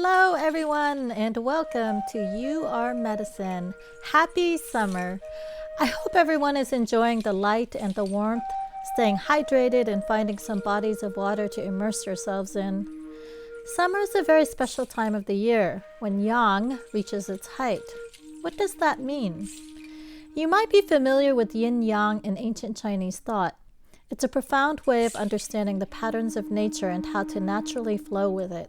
Hello, everyone, and welcome to You Are Medicine. Happy summer. I hope everyone is enjoying the light and the warmth, staying hydrated, and finding some bodies of water to immerse yourselves in. Summer is a very special time of the year when yang reaches its height. What does that mean? You might be familiar with yin-yang in ancient Chinese thought. It's a profound way of understanding the patterns of nature and how to naturally flow with it.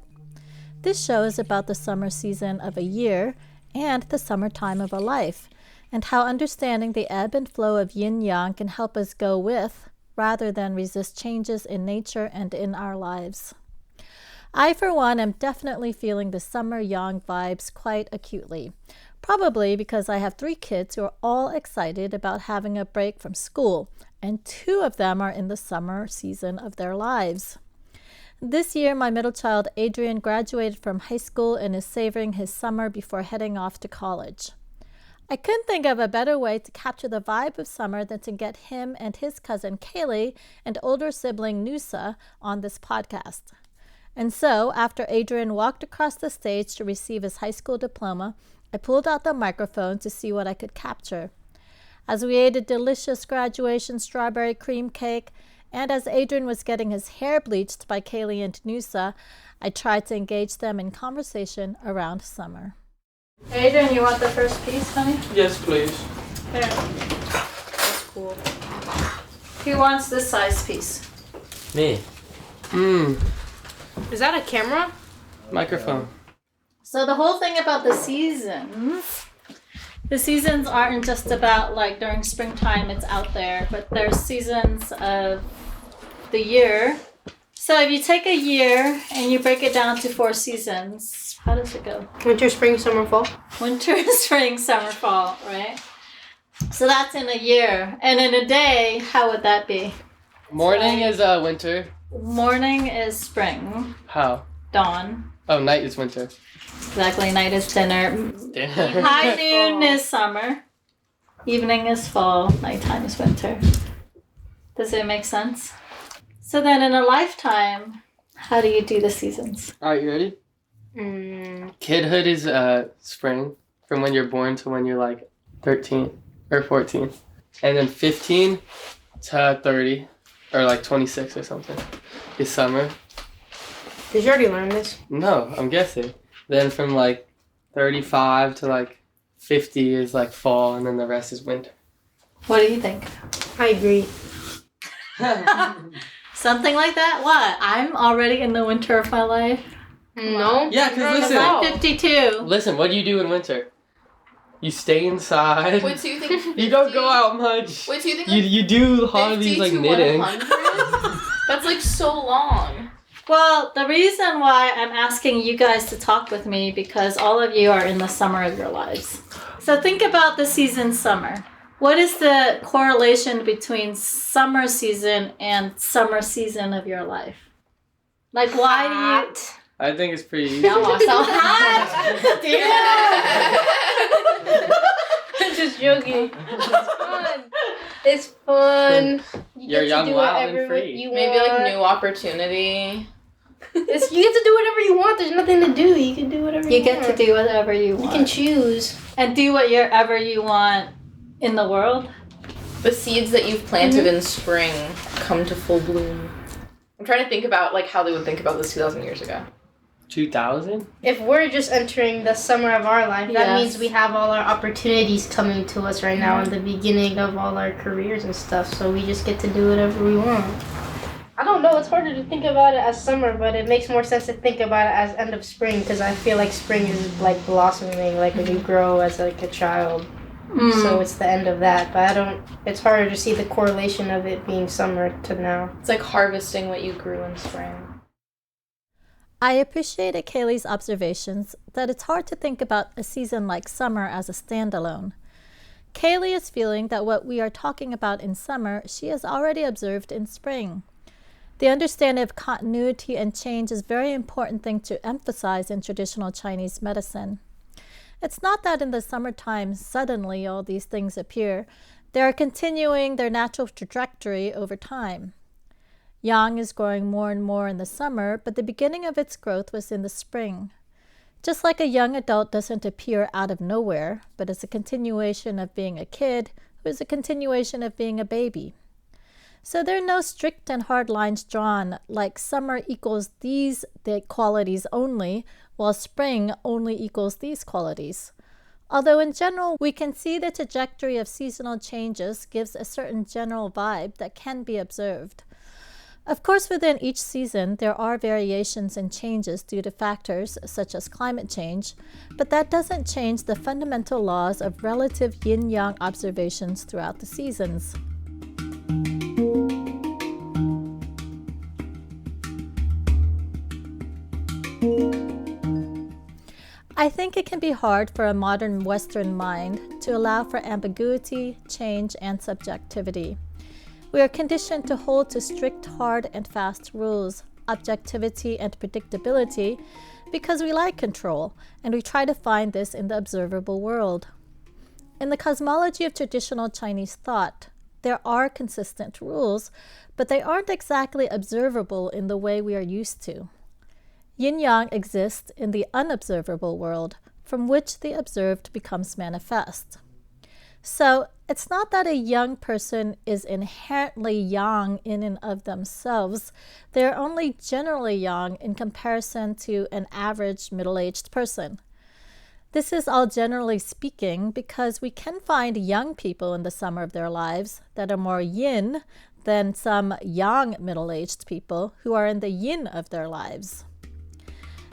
This show is about the summer season of a year and the summertime of a life, and how understanding the ebb and flow of yin-yang can help us go with, rather than resist changes in nature and in our lives. I, for one, am definitely feeling the summer yang vibes quite acutely, probably because I have 3 kids who are all excited about having a break from school, and 2 of them are in the summer season of their lives. This year, my middle child, Adrian, graduated from high school and is savoring his summer before heading off to college. I couldn't think of a better way to capture the vibe of summer than to get him and his cousin Kaylee and older sibling Nusa on this podcast. And so, after Adrian walked across the stage to receive his high school diploma, I pulled out the microphone to see what I could capture. As we ate a delicious graduation strawberry cream cake, and as Adrian was getting his hair bleached by Kaylee and Nusa, I tried to engage them in conversation around summer. Adrian, you want the first piece, honey? Yes, please. There. That's cool. Who wants this size piece? Me. Is that a camera? Microphone. So the whole thing about the seasons aren't just about like during springtime it's out there, but there's seasons of the year. So if you take a year and you break it down to 4 seasons, how does it go? Winter, spring, summer, fall. Winter, spring, summer, fall, right? So that's in a year. And in a day, how would that be? Morning is winter. Morning is spring. How? Dawn. Oh, night is winter. Exactly, night is dinner. Dinner. High noon is summer. Evening is fall. Nighttime is winter. Does it make sense? So then in a lifetime, how do you do the seasons? Alright, you ready? Kidhood is spring, from when you're born to when you're like 13 or 14. And then 15 to 30, or like 26 or something, is summer. Did you already learn this? No, I'm guessing. Then from like 35 to like 50 is like fall, and then the rest is winter. What do you think? I agree. Something like that? What? I'm already in the winter of my life. No. Yeah, because listen. I'm 52. Listen, what do you do in winter? You stay inside. Wait, so you think... You don't go out much. Wait, so you think... You do hobbies like knitting. 100? That's like so long. Well, the reason why I'm asking you guys to talk with me because all of you are in the summer of your lives. So think about the season summer. What is the correlation between summer season and summer season of your life? Like, why do you... I think it's pretty easy. No, so hot! Just joking. It's fun. You You're get young, to do wild, and whatever free. you Maybe like want. new opportunity. You get to do whatever you want. There's nothing to do. You can do whatever you want. You get to do whatever you want. You can choose. And do whatever you want in the world. The seeds that you've planted in spring come to full bloom. I'm trying to think about like how they would think about this 2,000 years ago. 2000? If we're just entering the summer of our life, that means we have all our opportunities coming to us right now in the beginning of all our careers and stuff. So we just get to do whatever we want. I don't know. It's harder to think about it as summer, but it makes more sense to think about it as end of spring because I feel like spring is like blossoming, like when you grow as like a child. So it's the end of that. But it's harder to see the correlation of it being summer to now. It's like harvesting what you grew in spring. I appreciated Kaylee's observations that it's hard to think about a season like summer as a standalone. Kaylee is feeling that what we are talking about in summer, she has already observed in spring. The understanding of continuity and change is a very important thing to emphasize in traditional Chinese medicine. It's not that in the summertime suddenly all these things appear. They are continuing their natural trajectory over time. Yang is growing more and more in the summer, but the beginning of its growth was in the spring. Just like a young adult doesn't appear out of nowhere, but is a continuation of being a kid who is a continuation of being a baby. So there are no strict and hard lines drawn, like summer equals these qualities only, while spring only equals these qualities. Although in general, we can see the trajectory of seasonal changes gives a certain general vibe that can be observed. Of course, within each season, there are variations and changes due to factors such as climate change, but that doesn't change the fundamental laws of relative yin-yang observations throughout the seasons. I think it can be hard for a modern Western mind to allow for ambiguity, change, and subjectivity. We are conditioned to hold to strict, hard, and fast rules, objectivity, and predictability because we like control, and we try to find this in the observable world. In the cosmology of traditional Chinese thought, there are consistent rules, but they aren't exactly observable in the way we are used to. Yin-yang exists in the unobservable world, from which the observed becomes manifest. So, it's not that a young person is inherently yang in and of themselves. They're only generally yang in comparison to an average middle-aged person. This is all generally speaking because we can find young people in the summer of their lives that are more yin than some yang middle-aged people who are in the yin of their lives.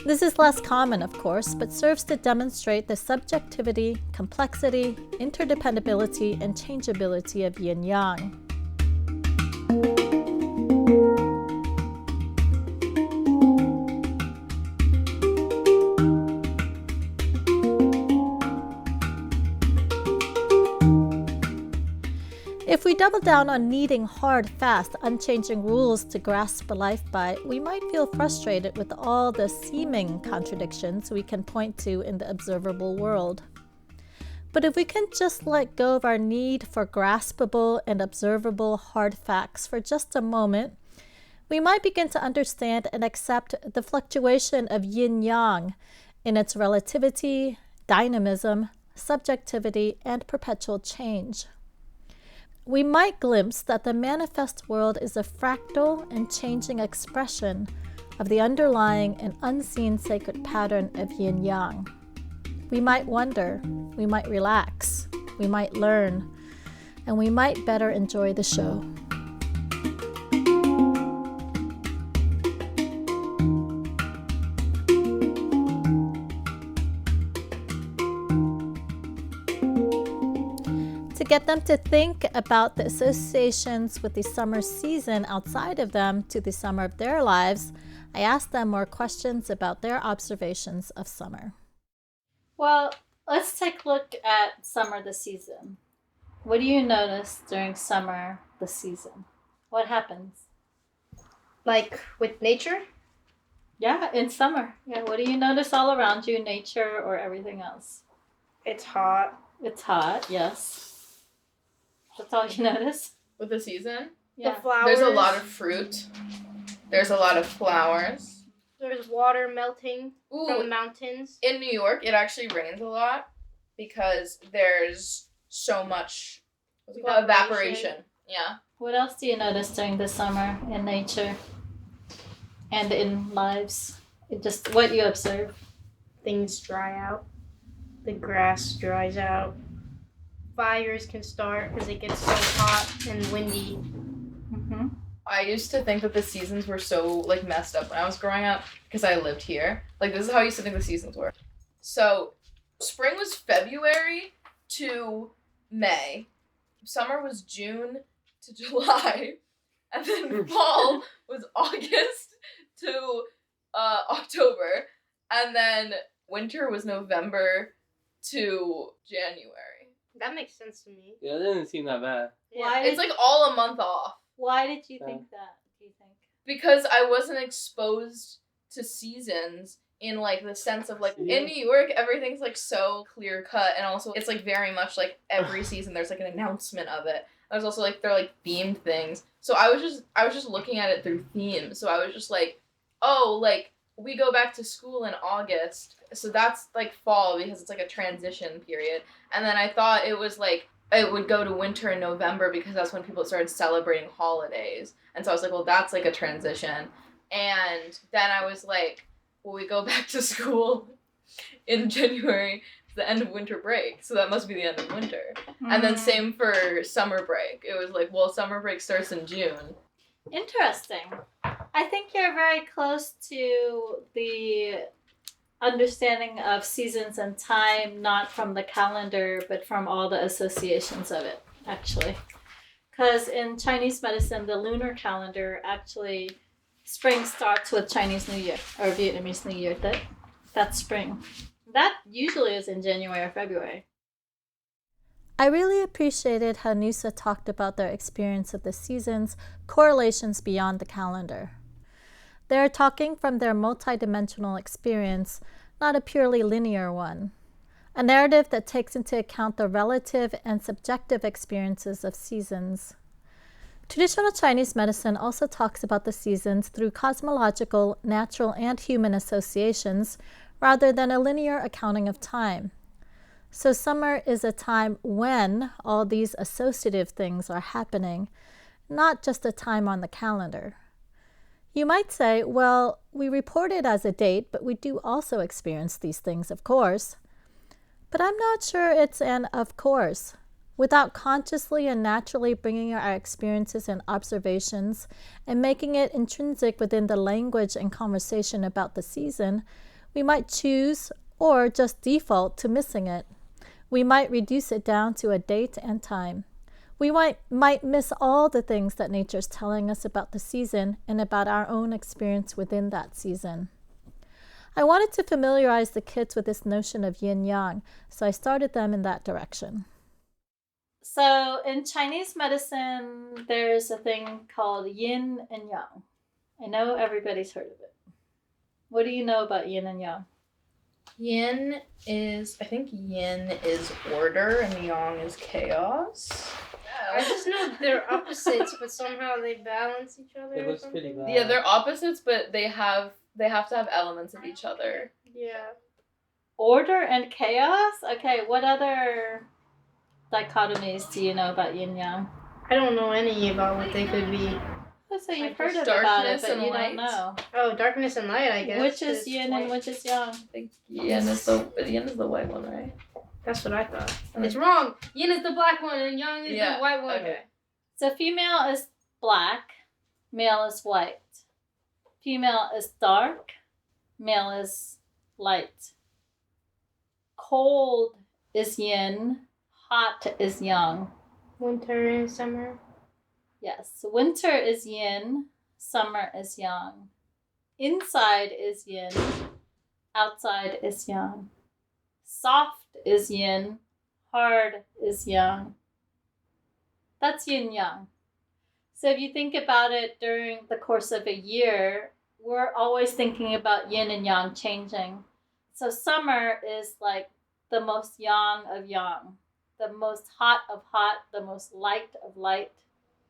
This is less common, of course, but serves to demonstrate the subjectivity, complexity, interdependability, and changeability of yin-yang. If we double down on needing hard, fast, unchanging rules to grasp life by, we might feel frustrated with all the seeming contradictions we can point to in the observable world. But if we can just let go of our need for graspable and observable hard facts for just a moment, we might begin to understand and accept the fluctuation of yin-yang in its relativity, dynamism, subjectivity, and perpetual change. We might glimpse that the manifest world is a fractal and changing expression of the underlying and unseen sacred pattern of yin-yang. We might wonder, we might relax, we might learn, and we might better enjoy the show. To get them to think about the associations with the summer season outside of them to the summer of their lives, I asked them more questions about their observations of summer. Well, let's take a look at summer the season. What do you notice during summer the season? What happens? Like with nature? Yeah, in summer. Yeah, what do you notice all around you, nature or everything else? It's hot. It's hot, yes. That's all you notice? With the season? Yeah. The flowers. There's a lot of fruit. There's a lot of flowers. There's water melting from the Ooh, mountains. in New York, it actually rains a lot because there's so much evaporation. Yeah. What else do you notice during the summer in nature and in lives? Just what you observe. Things dry out. The grass dries out. Fires can start because it gets so hot and windy. Mm-hmm. I used to think that the seasons were so messed up when I was growing up because I lived here. This is how I used to think the seasons were. So, spring was February to May. Summer was June to July. And then fall was August to October. And then winter was November to January. That makes sense to me. Yeah, that doesn't seem that bad. Why It's all a month off. Why did you think that, do you think? Because I wasn't exposed to seasons in the sense of in New York everything's so clear cut, and also it's very much every season there's an announcement of it. There's also they're themed things. So I was just looking at it through themes. So I was just we go back to school in August, so that's like fall because it's like a transition period. And then I thought it was like it would go to winter in November because that's when people started celebrating holidays. And so I was like, well, that's like a transition. And then I was like, well, we go back to school in January, the end of winter break, so that must be the end of winter. And then same for summer break. It was like, well, summer break starts in June. Interesting. I think you're very close to the understanding of seasons and time, not from the calendar, but from all the associations of it, actually. Because in Chinese medicine, the lunar calendar, actually, spring starts with Chinese New Year, or Vietnamese New Year. That's spring. That usually is in January or February. I really appreciated how Nusa talked about their experience of the seasons, correlations beyond the calendar. They are talking from their multidimensional experience, not a purely linear one. A narrative that takes into account the relative and subjective experiences of seasons. Traditional Chinese medicine also talks about the seasons through cosmological, natural, and human associations, rather than a linear accounting of time. So summer is a time when all these associative things are happening, not just a time on the calendar. You might say, well, we report it as a date, but we do also experience these things, of course. But I'm not sure it's an of course. Without consciously and naturally bringing our experiences and observations and making it intrinsic within the language and conversation about the season, we might choose or just default to missing it. We might reduce it down to a date and time. We might miss all the things that nature's telling us about the season and about our own experience within that season. I wanted to familiarize the kids with this notion of yin-yang, so I started them in that direction. So in Chinese medicine, there's a thing called yin and yang. I know everybody's heard of it. What do you know about yin and yang? I think yin is order and yang is chaos. I just know they're opposites, but somehow they balance each other. It looks pretty bad. Yeah, they're opposites, but they have to have elements of each other. Yeah. Order and chaos? Okay, what other dichotomies do you know about yin yang? I don't know any about what they could be. So you've Like heard just about it, but and you light. don't know. Oh, darkness and light, I guess. Which is yin and which is yang? I think yin is the white one, right? That's what I thought. It's wrong. Yin is the black one and yang is the white one. Okay. So female is black, male is white. Female is dark, male is light. Cold is yin, hot is yang. Winter and summer. Yes, winter is yin, summer is yang. Inside is yin, outside is yang. Soft is yin, hard is yang. That's yin yang. So if you think about it during the course of a year, we're always thinking about yin and yang changing. So summer is like the most yang of yang, the most hot of hot, the most light of light,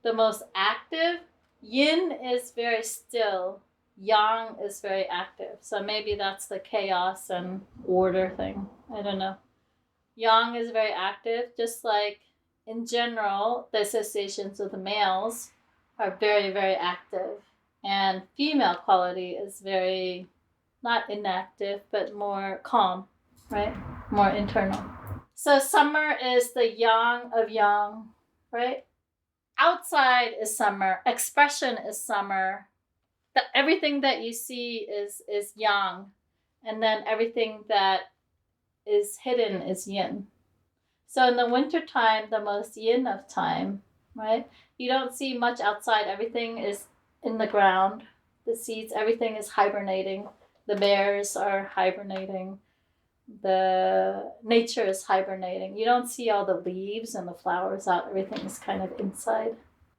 the most active. Yin is very still, yang is very active. So maybe that's the chaos and order thing. I don't know. Yang is very active, just like in general, the associations with the males are very, very active. And female quality is very, not inactive, but more calm, right? More internal. So summer is the yang of yang, right? Outside is summer. Expression is summer. Everything that you see is yang. And then everything that is hidden is yin. So in the wintertime, the most yin of time, right? You don't see much outside. Everything is in the ground. The seeds, everything is hibernating. The bears are hibernating. The nature is hibernating. You don't see all the leaves and the flowers out. Everything is kind of inside.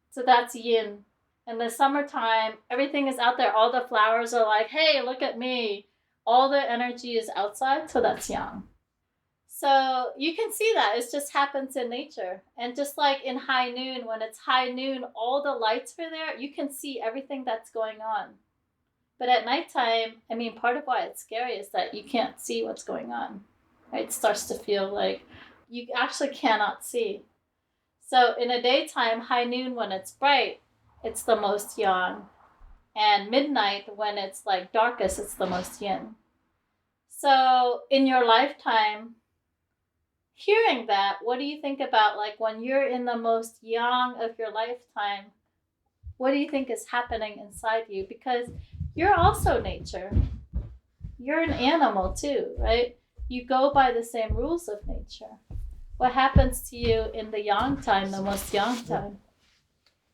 So that's yin. In the summertime, everything is out there. All the flowers are like, hey, look at me. All the energy is outside. So that's yang. So you can see that. It just happens in nature. And just like in high noon, when it's high noon, all the lights are there. You can see everything that's going on. But at nighttime, I mean, part of why it's scary is that you can't see what's going on. Right? It starts to feel like you actually cannot see. So in the daytime, high noon when it's bright, it's the most yang. And midnight when it's like darkest, it's the most yin. So in your lifetime, hearing that, what do you think about like when you're in the most yang of your lifetime? What do you think is happening inside you? Because you're also nature. You're an animal too, right? You go by the same rules of nature. What happens to you in the yang time, the most yang time?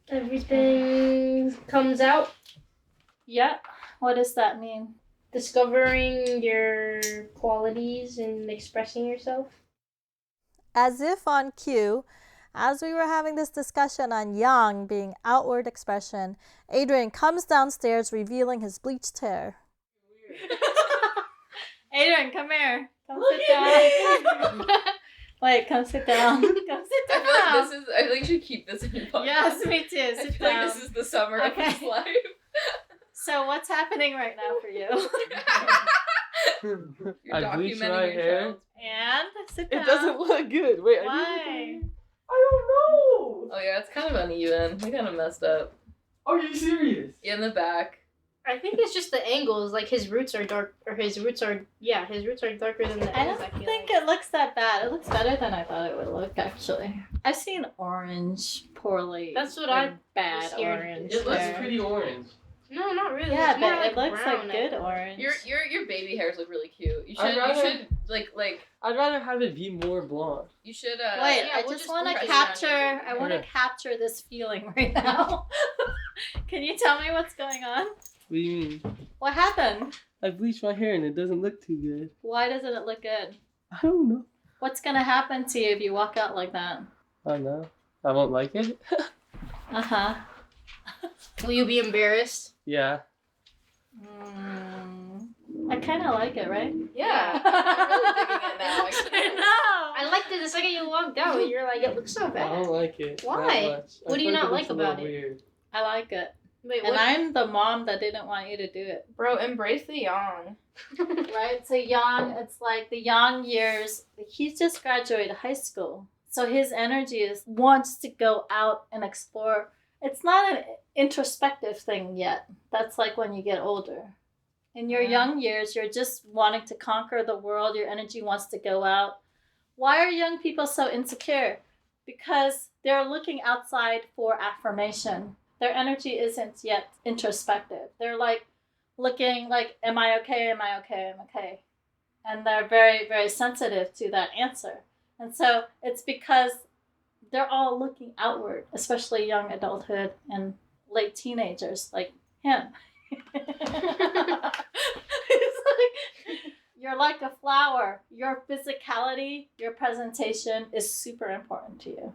Everything comes out. Yeah. What does that mean? Discovering your qualities and expressing yourself. As if on cue, as we were having this discussion on yang being outward expression, Adrian comes downstairs revealing his bleached hair. Adrian, come here. Come sit down. Wait, come sit down. Come sit down. I feel like you should keep this in your podcast. Yes, me too. I Sit feel down. like this is the summer of his life. So what's happening right now for you? You're I bleached my documenting your hair. child. And sit down. It doesn't look good. Wait, Why? I don't know. Oh yeah, it's kind of uneven. We kind of messed up. Are you serious? Yeah, in the back. I think it's just the angles. Like his roots are dark, or his roots are darker than the I ends. don't think it looks that bad. It looks better than I thought it would look, actually. I've seen orange poorly. That's what like I bad was scared. orange. It looks hair. pretty orange. No, not really. Yeah, It's more but it looks brown, like I good think. orange. Your baby hairs look really cute. You I'd should rather- like I'd rather have it be more blonde. you should Wait, yeah, I we'll just just want to press it capture. on your I want to Okay. capture this feeling right now. Can you tell me what's going on? What do you mean? What happened? I bleached my hair and it doesn't look too good. Why doesn't it look good? I don't know. What's gonna happen to you if you walk out like that? I don't know. I won't like it. Uh-huh. Will you be embarrassed? Yeah. I kind of like it, right? Yeah. I'm really digging it now. I Actually. know. I liked it the second you walked out. You're like, it looks so I bad. don't like it. that Why? much. I What do you feel not looks like a little about it? Weird. I like it. Wait, And what? I'm the mom that didn't want you to do it. Bro, embrace the yang. Right? So young, it's like the young years. He just graduated high school. So his energy wants to go out and explore. It's not an introspective thing yet. That's like when you get older. In your young years, you're just wanting to conquer the world. Your energy wants to go out. Why are young people so insecure? Because they're looking outside for affirmation. Their energy isn't yet introspective. They're like looking like, am I okay? Am I okay? Am I okay? And they're very, very sensitive to that answer. And so it's because they're all looking outward, especially young adulthood and late teenagers like him. It's like, you're like a flower. Your physicality, your presentation is super important to you.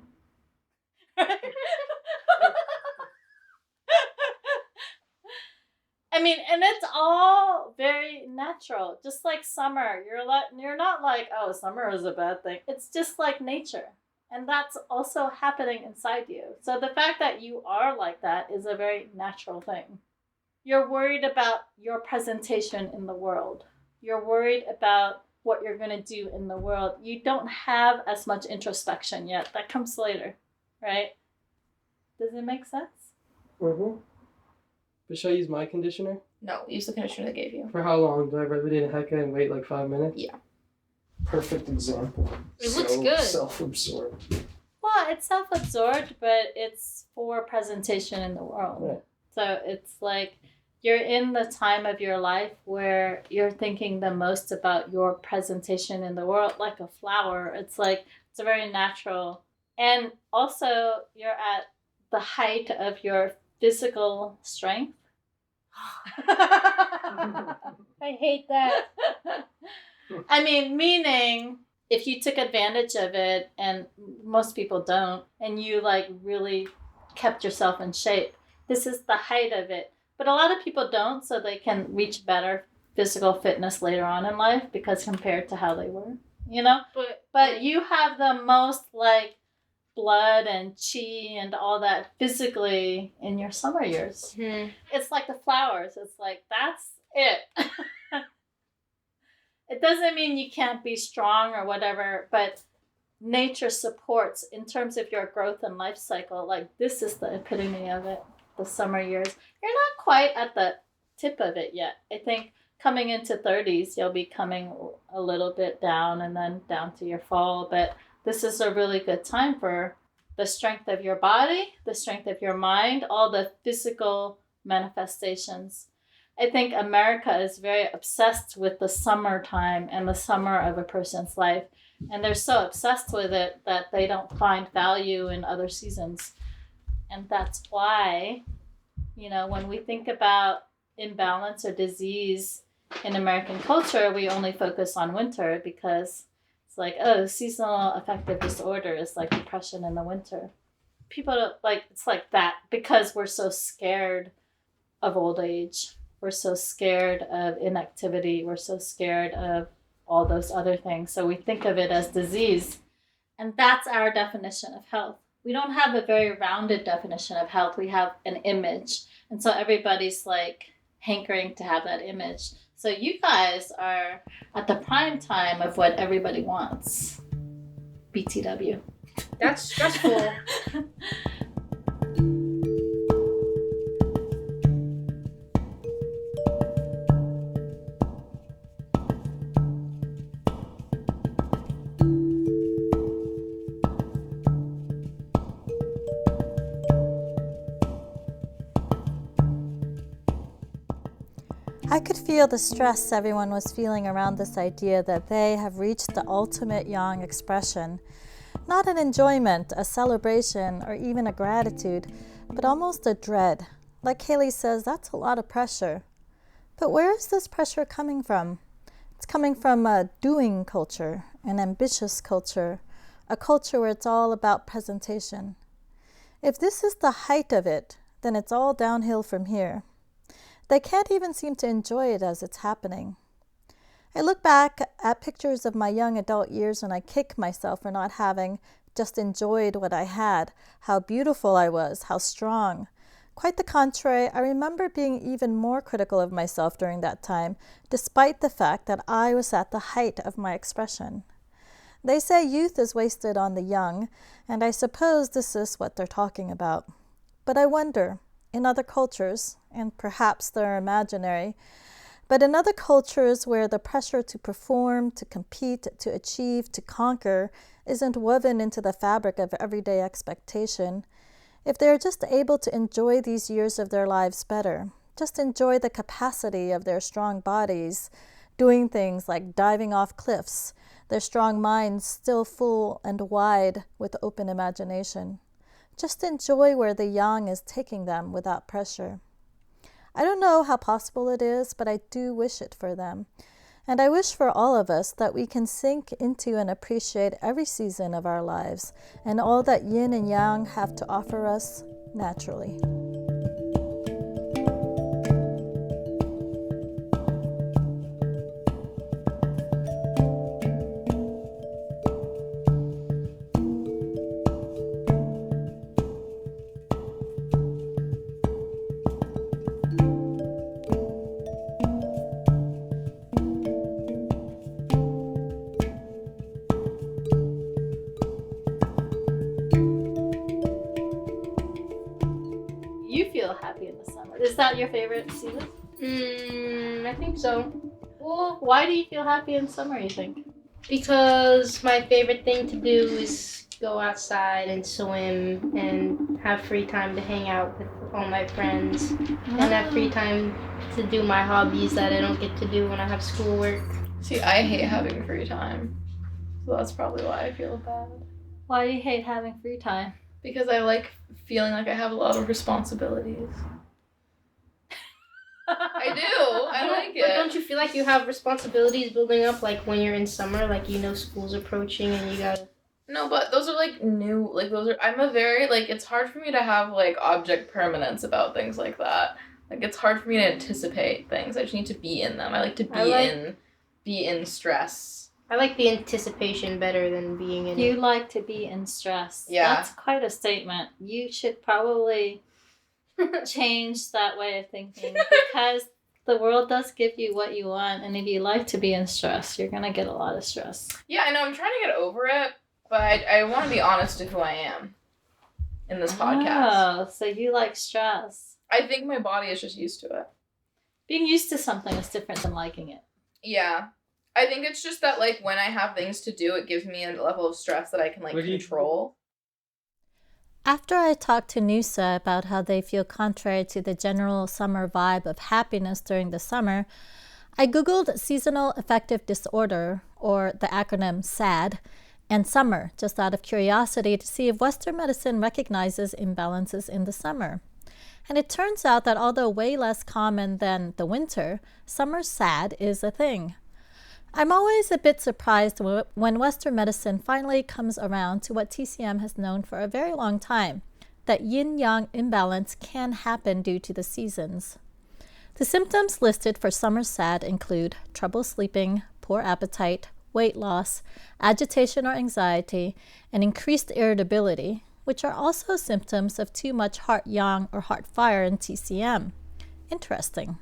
I mean, and it's all very natural. Just like summer, you're not like, oh, summer is a bad thing. It's just like nature. And that's also happening inside you. So the fact that you are like that is a very natural thing. You're worried about your presentation in the world. You're worried about what you're going to do in the world. You don't have as much introspection yet. That comes later, right? Does it make sense? Mm-hmm. But should I use my conditioner? No, use the conditioner they gave you. For how long? Do I rub it in Hecka and wait like 5 minutes? Yeah. Perfect example. It looks good. Self-absorbed. Well, it's self-absorbed, but it's for presentation in the world. Right. So it's like you're in the time of your life where you're thinking the most about your presentation in the world, like a flower. It's like, it's a very natural. And also, you're at the height of your physical strength. I hate that. I mean, meaning if you took advantage of it, and most people don't, and you like really kept yourself in shape, this is the height of it. But a lot of people don't, so they can reach better physical fitness later on in life because compared to how they were, you know? But you have the most like blood and chi and all that physically in your summer years. It's like the flowers. It's like, that's it. It doesn't mean you can't be strong or whatever, but nature supports in terms of your growth and life cycle. Like, this is the epitome of it, the summer years. You're not quite at the tip of it yet. I think coming into 30s, you'll be coming a little bit down and then down to your fall. But this is a really good time for the strength of your body, the strength of your mind, all the physical manifestations. I think America is very obsessed with the summertime and the summer of a person's life. And they're so obsessed with it that they don't find value in other seasons. And that's why, when we think about imbalance or disease in American culture, we only focus on winter because it's like, oh, seasonal affective disorder is like depression in the winter. People don't it's like that because we're so scared of old age. We're so scared of inactivity. We're so scared of all those other things. So we think of it as disease. And that's our definition of health. We don't have a very rounded definition of health. We have an image. And so everybody's like hankering to have that image. So you guys are at the prime time of what everybody wants. BTW. That's stressful. I could feel the stress everyone was feeling around this idea that they have reached the ultimate yang expression. Not an enjoyment, a celebration, or even a gratitude, but almost a dread. Like Haley says, that's a lot of pressure. But where is this pressure coming from? It's coming from a doing culture, an ambitious culture, a culture where it's all about presentation. If this is the height of it, then it's all downhill from here. They can't even seem to enjoy it as it's happening. I look back at pictures of my young adult years and I kick myself for not having just enjoyed what I had, how beautiful I was, how strong. Quite the contrary, I remember being even more critical of myself during that time, despite the fact that I was at the height of my expression. They say youth is wasted on the young, and I suppose this is what they're talking about. But I wonder, in other cultures, and perhaps they're imaginary, but in other cultures where the pressure to perform, to compete, to achieve, to conquer isn't woven into the fabric of everyday expectation, if they're just able to enjoy these years of their lives better, just enjoy the capacity of their strong bodies, doing things like diving off cliffs, their strong minds still full and wide with open imagination. Just enjoy where the yang is taking them without pressure. I don't know how possible it is, but I do wish it for them. And I wish for all of us that we can sink into and appreciate every season of our lives and all that yin and yang have to offer us naturally. You feel happy in the summer. Is that your favorite season? I think so. Well, why do you feel happy in summer, you think? Because my favorite thing to do is go outside and swim and have free time to hang out with all my friends and have free time to do my hobbies that I don't get to do when I have schoolwork. See, I hate having free time. So that's probably why I feel bad. Why do you hate having free time? Because I like feeling like I have a lot of responsibilities. I do. I like it. But don't you feel like you have responsibilities building up, like when you're in summer, like school's approaching and you gotta... No, but those are new, I'm a very, it's hard for me to have object permanence about things like that. It's hard for me to anticipate things. I just need to be in them. I like to be in stress. I like the anticipation better than being in You it. like to be in stress. Yeah. That's quite a statement. You should probably change that way of thinking because the world does give you what you want, and if you like to be in stress, you're going to get a lot of stress. Yeah, I know. I'm trying to get over it, but I want to be honest to who I am in this podcast. Oh, so you like stress. I think my body is just used to it. Being used to something is different than liking it. Yeah. I think it's just that, like, when I have things to do, it gives me a level of stress that I can, like, control. After I talked to Nusa about how they feel contrary to the general summer vibe of happiness during the summer, I Googled seasonal affective disorder, or the acronym SAD, and summer, just out of curiosity to see if Western medicine recognizes imbalances in the summer. And it turns out that although way less common than the winter, summer SAD is a thing. I'm always a bit surprised when Western medicine finally comes around to what TCM has known for a very long time, that yin-yang imbalance can happen due to the seasons. The symptoms listed for summer SAD include trouble sleeping, poor appetite, weight loss, agitation or anxiety, and increased irritability, which are also symptoms of too much heart yang or heart fire in TCM. Interesting.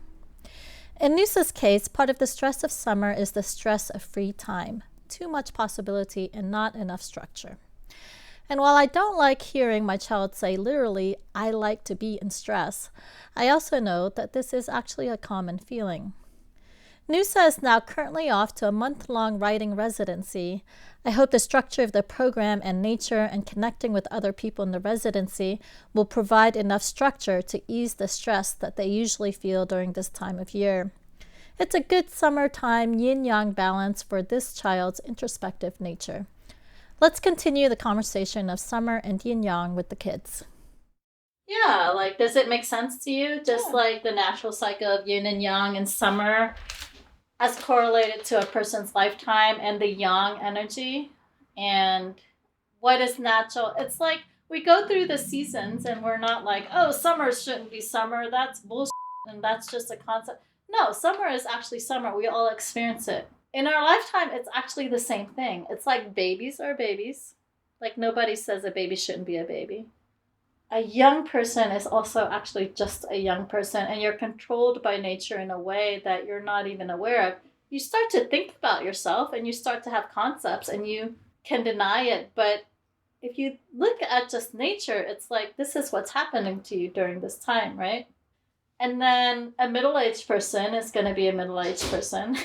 In Nusa's case, part of the stress of summer is the stress of free time, too much possibility and not enough structure. And while I don't like hearing my child say literally, I like to be in stress, I also know that this is actually a common feeling. Nusa is now currently off to a month-long writing residency. I hope the structure of the program and nature and connecting with other people in the residency will provide enough structure to ease the stress that they usually feel during this time of year. It's a good summertime yin-yang balance for this child's introspective nature. Let's continue the conversation of summer and yin-yang with the kids. Yeah, like, does it make sense to you? Just like the natural cycle of yin and yang in summer as correlated to a person's lifetime and the yang energy and what is natural. It's like we go through the seasons and we're not like, oh, summer shouldn't be summer. That's bullshit and that's just a concept. No, summer is actually summer. We all experience it. In our lifetime, it's actually the same thing. It's like babies are babies. Like nobody says a baby shouldn't be a baby. A young person is also actually just a young person, and you're controlled by nature in a way that you're not even aware of. You start to think about yourself and you start to have concepts and you can deny it. But if you look at just nature, it's like, this is what's happening to you during this time, right? And then a middle-aged person is going to be a middle-aged person,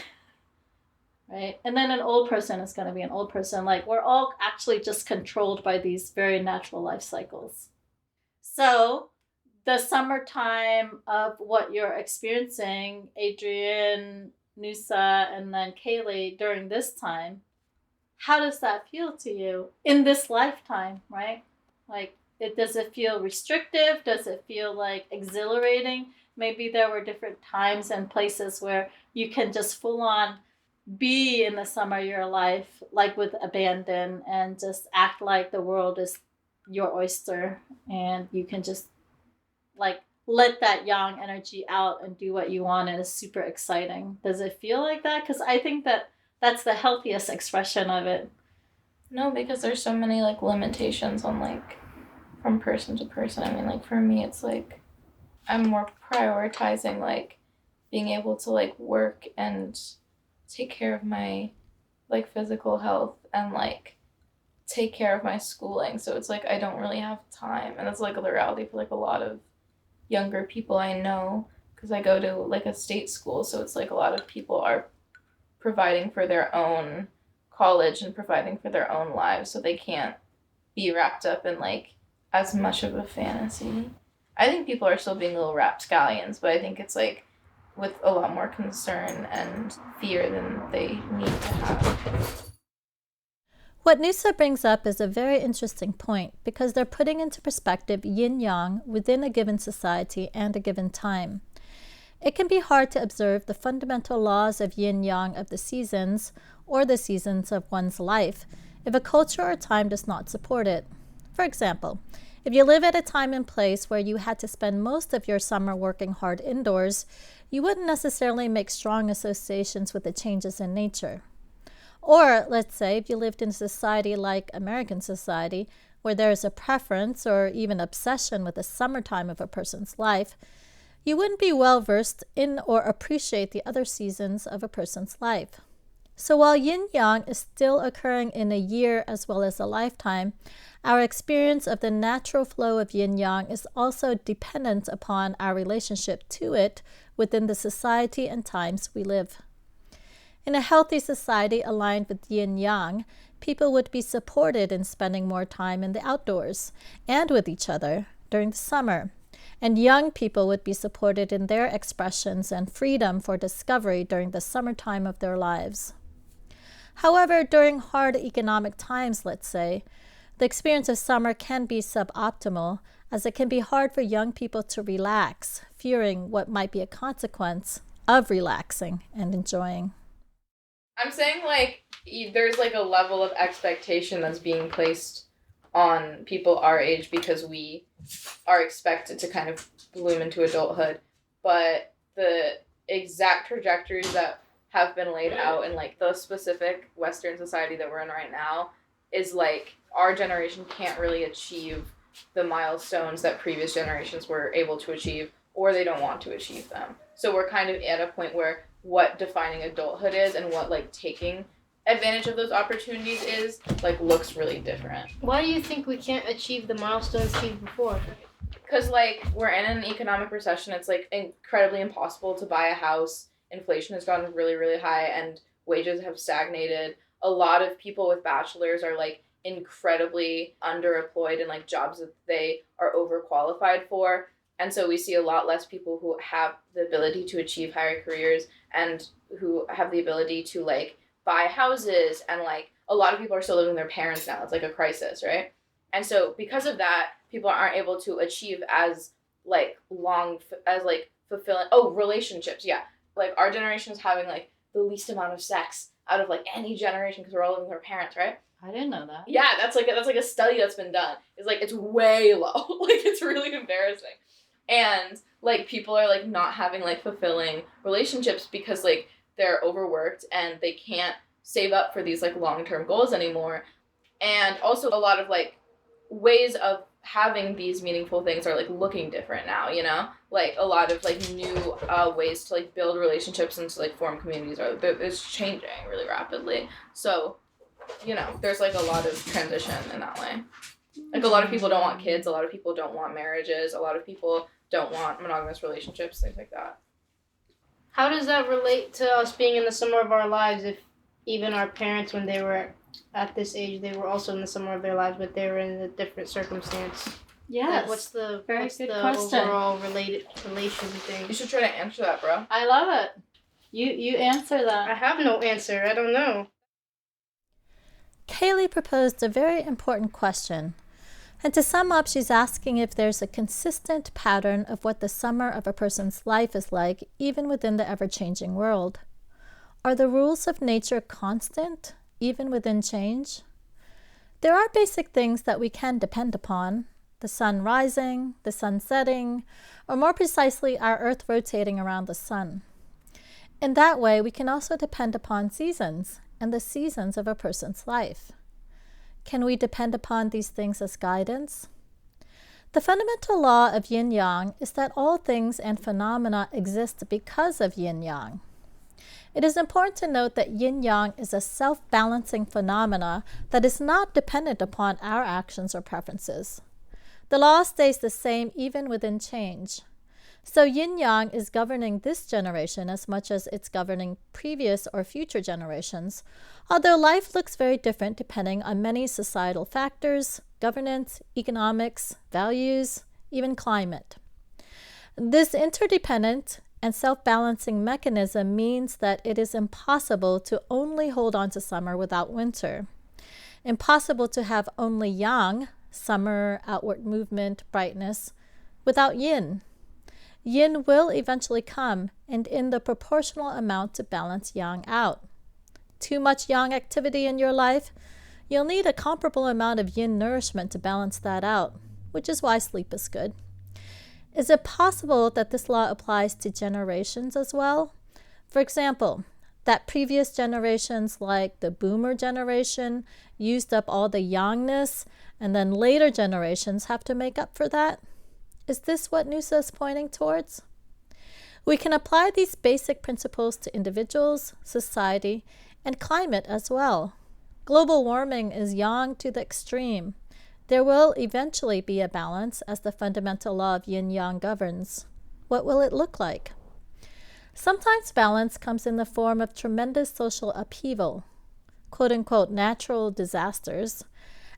right? And then an old person is going to be an old person. Like, we're all actually just controlled by these very natural life cycles. So the summertime of what you're experiencing, Adrian, Nusa, and then Kaylee during this time, how does that feel to you in this lifetime, right? Like, does it feel restrictive? Does it feel like exhilarating? Maybe there were different times and places where you can just full on be in the summer of your life, like with abandon, and just act like the world is your oyster and you can just like let that yang energy out and do what you want, and it's super exciting. Does it feel like that? Because I think that that's the healthiest expression of it. No, because there's so many like limitations on like from person to person. I mean, like for me it's like I'm more prioritizing like being able to like work and take care of my like physical health and like take care of my schooling. So it's like I don't really have time, and it's like the reality for like a lot of younger people I know, because I go to like a state school, so it's like a lot of people are providing for their own college and providing for their own lives, so they can't be wrapped up in like as much of a fantasy. I think people are still being little rapscallions, but I think it's like with a lot more concern and fear than they need to have. What Nusa brings up is a very interesting point because they're putting into perspective yin-yang within a given society and a given time. It can be hard to observe the fundamental laws of yin-yang of the seasons or the seasons of one's life if a culture or time does not support it. For example, if you live at a time and place where you had to spend most of your summer working hard indoors, you wouldn't necessarily make strong associations with the changes in nature. Or let's say if you lived in a society like American society, where there is a preference or even obsession with the summertime of a person's life, you wouldn't be well versed in or appreciate the other seasons of a person's life. So while yin-yang is still occurring in a year as well as a lifetime, our experience of the natural flow of yin-yang is also dependent upon our relationship to it within the society and times we live. In a healthy society aligned with yin-yang, people would be supported in spending more time in the outdoors and with each other during the summer, and young people would be supported in their expressions and freedom for discovery during the summertime of their lives. However, during hard economic times, let's say, the experience of summer can be suboptimal, as it can be hard for young people to relax, fearing what might be a consequence of relaxing and enjoying. I'm saying, like, there's, like, a level of expectation that's being placed on people our age because we are expected to kind of bloom into adulthood. But the exact trajectories that have been laid out in, like, the specific Western society that we're in right now is, like, our generation can't really achieve the milestones that previous generations were able to achieve, or they don't want to achieve them. So we're kind of at a point where what defining adulthood is and what, like, taking advantage of those opportunities is, like, looks really different. Why do you think we can't achieve the milestones achieved before? Because, like, we're in an economic recession. It's, like, incredibly impossible to buy a house. Inflation has gone really, really high, and wages have stagnated. A lot of people with bachelors are, like, incredibly underemployed in, like, jobs that they are overqualified for. And so we see a lot less people who have the ability to achieve higher careers and who have the ability to, like, buy houses. And, like, a lot of people are still living with their parents now. It's, like, a crisis, right? And so because of that, people aren't able to achieve as, like, fulfilling... Oh, relationships, yeah. Like, our generation is having, like, the least amount of sex out of, like, any generation because we're all living with our parents, right? I didn't know that. Yeah, that's like a study that's been done. It's, like, it's way low. Like, it's really embarrassing. And, like, people are, like, not having, like, fulfilling relationships because, like, they're overworked and they can't save up for these, like, long-term goals anymore. And also a lot of, like, ways of having these meaningful things are, like, looking different now, you know? Like, a lot of, like, new ways to, like, build relationships and to, like, form communities it's changing really rapidly. So, you know, there's, like, a lot of transition in that way. Like, a lot of people don't want kids. A lot of people don't want marriages. A lot of people don't want monogamous relationships, things like that. How does that relate to us being in the summer of our lives if even our parents, when they were at this age, they were also in the summer of their lives, but they were in a different circumstance? Yes. Like, what's the question. Overall relation thing? You should try to answer that, bro. I love it. You answer that. I have no answer. I don't know. Kaylee proposed a very important question. And to sum up, she's asking if there's a consistent pattern of what the summer of a person's life is like, even within the ever-changing world. Are the rules of nature constant, even within change? There are basic things that we can depend upon: the sun rising, the sun setting, or more precisely, our earth rotating around the sun. In that way, we can also depend upon seasons and the seasons of a person's life. Can we depend upon these things as guidance? The fundamental law of yin-yang is that all things and phenomena exist because of yin-yang. It is important to note that yin-yang is a self-balancing phenomena that is not dependent upon our actions or preferences. The law stays the same even within change. So yin-yang is governing this generation as much as it's governing previous or future generations, although life looks very different depending on many societal factors, governance, economics, values, even climate. This interdependent and self-balancing mechanism means that it is impossible to only hold on to summer without winter, impossible to have only yang, summer, outward movement, brightness, without yin. Yin will eventually come, and in the proportional amount to balance yang out. Too much yang activity in your life, you'll need a comparable amount of yin nourishment to balance that out, which is why sleep is good. Is it possible that this law applies to generations as well? For example, That previous generations, like the boomer generation, used up all the youngness, and then later generations have to make up for that? Is this what Noosa is pointing towards? We can apply these basic principles to individuals, society, and climate as well. Global warming is yang to the extreme. There will eventually be a balance as the fundamental law of yin-yang governs. What will it look like? Sometimes balance comes in the form of tremendous social upheaval, quote-unquote natural disasters,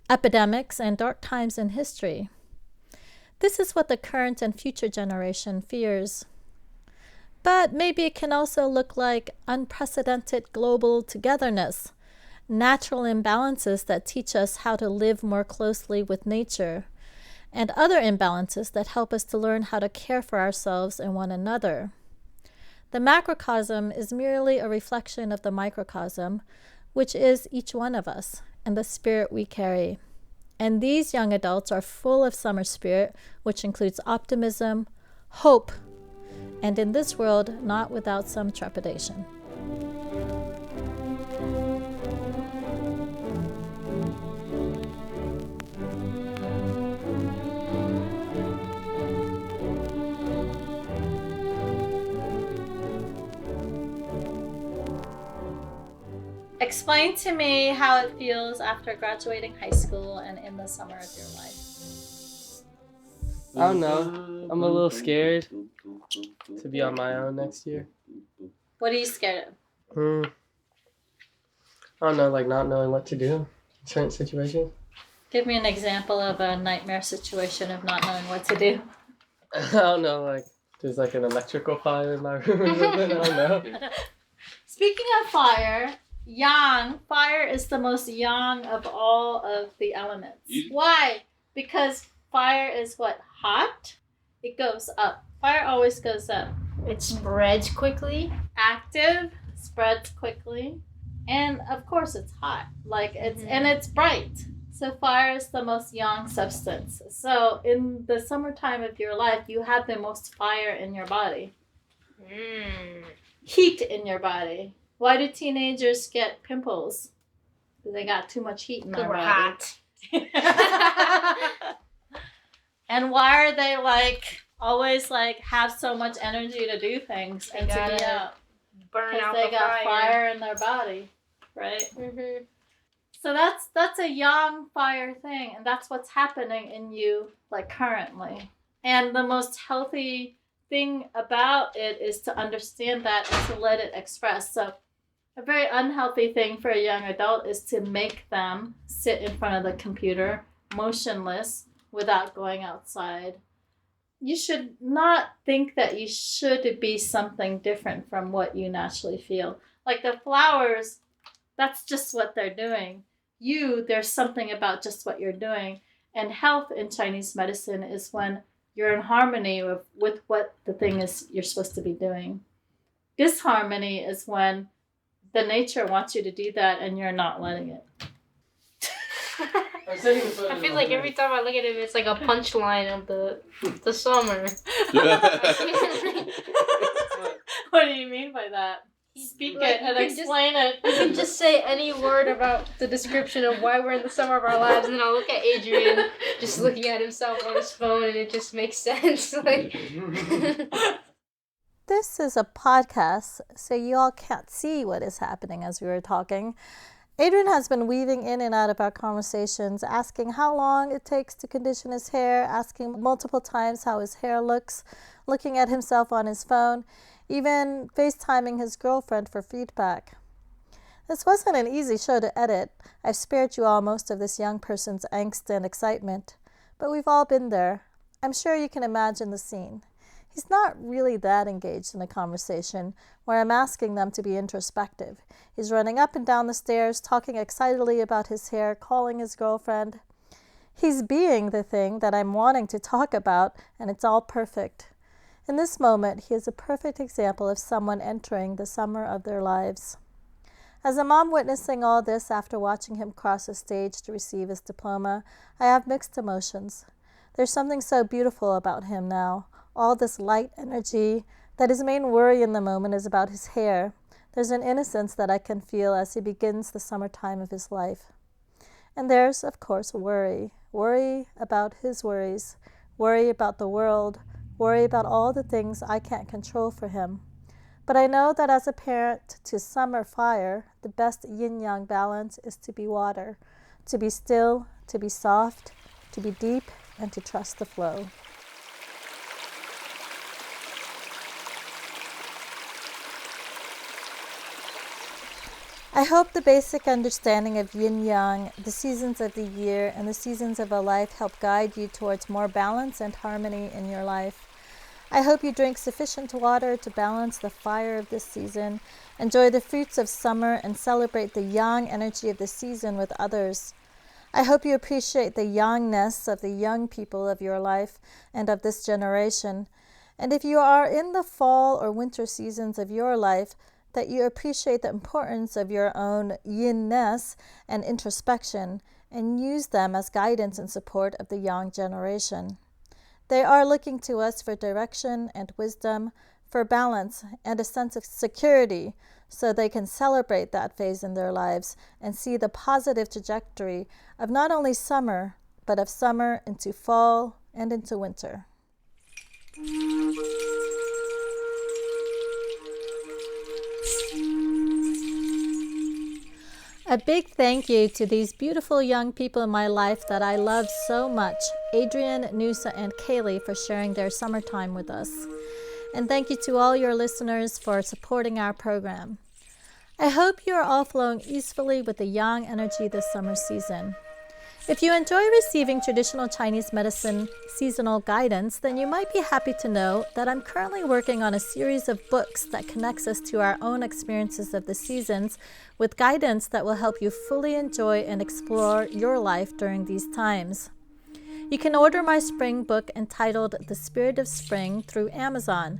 epidemics, and dark times in history. This is what the current and future generation fears. But maybe it can also look like unprecedented global togetherness, natural imbalances that teach us how to live more closely with nature, and other imbalances that help us to learn how to care for ourselves and one another. The macrocosm is merely a reflection of the microcosm, which is each one of us and the spirit we carry. And these young adults are full of summer spirit, which includes optimism, hope, and in this world, not without some trepidation. Explain to me how it feels after graduating high school and in the summer of your life. I don't know. I'm a little scared to be on my own next year. What are you scared of? I don't know, like not knowing what to do in certain situations. Give me an example of a nightmare situation of not knowing what to do. I don't know, like there's like an electrical fire in my room or something. I don't know. Speaking of fire, yang, fire is the most yang of all of the elements. Why? Because fire is what? Hot? It goes up. Fire always goes up. It spreads quickly. Active, spreads quickly. And of course it's hot. And it's bright. So fire is the most yang substance. So in the summertime of your life, you have the most fire in your body. Heat in your body. Why do teenagers get pimples? Because they got too much heat in their body. Hot. And why are they always have so much energy to do things and to be out? Burn Because out they the got fire in their body, right? Mm-hmm. So that's a yang fire thing, and that's what's happening in you currently. And the most healthy thing about it is to understand that and to let it express. So a very unhealthy thing for a young adult is to make them sit in front of the computer motionless without going outside. You should not think that you should be something different from what you naturally feel. Like the flowers, that's just what they're doing. There's something about just what you're doing. And health in Chinese medicine is when you're in harmony with what the thing is you're supposed to be doing. Disharmony is when the nature wants you to do that and you're not letting it. I feel like every time I look at him, it's like a punchline of the summer. What do you mean by that? Speak it and explain it. You can just say any word about the description of why we're in the summer of our lives, and then I'll look at Adrian just looking at himself on his phone, and it just makes sense. This is a podcast, so you all can't see what is happening as we were talking. Adrian has been weaving in and out of our conversations, asking how long it takes to condition his hair, asking multiple times how his hair looks, looking at himself on his phone, even FaceTiming his girlfriend for feedback. This wasn't an easy show to edit. I've spared you all most of this young person's angst and excitement, but we've all been there. I'm sure you can imagine the scene. He's not really that engaged in a conversation where I'm asking them to be introspective. He's running up and down the stairs, talking excitedly about his hair, calling his girlfriend. He's being the thing that I'm wanting to talk about, and it's all perfect. In this moment, he is a perfect example of someone entering the summer of their lives. As a mom witnessing all this after watching him cross a stage to receive his diploma, I have mixed emotions. There's something so beautiful about him now. All this light energy, that his main worry in the moment is about his hair, There's an innocence that I can feel as he begins the summertime of his life. And there's, of course, worry. Worry about his worries. Worry about the world. Worry about all the things I can't control for him. But I know that as a parent to summer fire, the best yin-yang balance is to be water, to be still, to be soft, to be deep, and to trust the flow. I hope the basic understanding of yin-yang, the seasons of the year, and the seasons of a life help guide you towards more balance and harmony in your life. I hope you drink sufficient water to balance the fire of this season, enjoy the fruits of summer, and celebrate the yang energy of the season with others. I hope you appreciate the yangness of the young people of your life and of this generation. And if you are in the fall or winter seasons of your life, that you appreciate the importance of your own yin-ness and introspection and use them as guidance and support of the young generation. They are looking to us for direction and wisdom, for balance and a sense of security, so they can celebrate that phase in their lives and see the positive trajectory of not only summer, but of summer into fall and into winter. A big thank you to these beautiful young people in my life that I love so much, Adrian, Nusa, and Kaylee, for sharing their summertime with us. And thank you to all your listeners for supporting our program. I hope you are all flowing easily with the yang energy this summer season. If you enjoy receiving traditional Chinese medicine seasonal guidance, then you might be happy to know that I'm currently working on a series of books that connects us to our own experiences of the seasons with guidance that will help you fully enjoy and explore your life during these times. You can order my spring book entitled The Spirit of Spring through Amazon,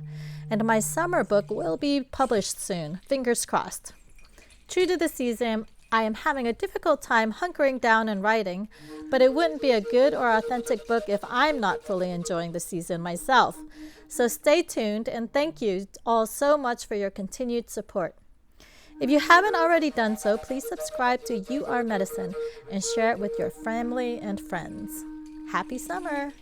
and my summer book will be published soon, fingers crossed. True to the season, I am having a difficult time hunkering down and writing, but it wouldn't be a good or authentic book if I'm not fully enjoying the season myself. So stay tuned, and thank you all so much for your continued support. If you haven't already done so, please subscribe to You Are Medicine and share it with your family and friends. Happy summer!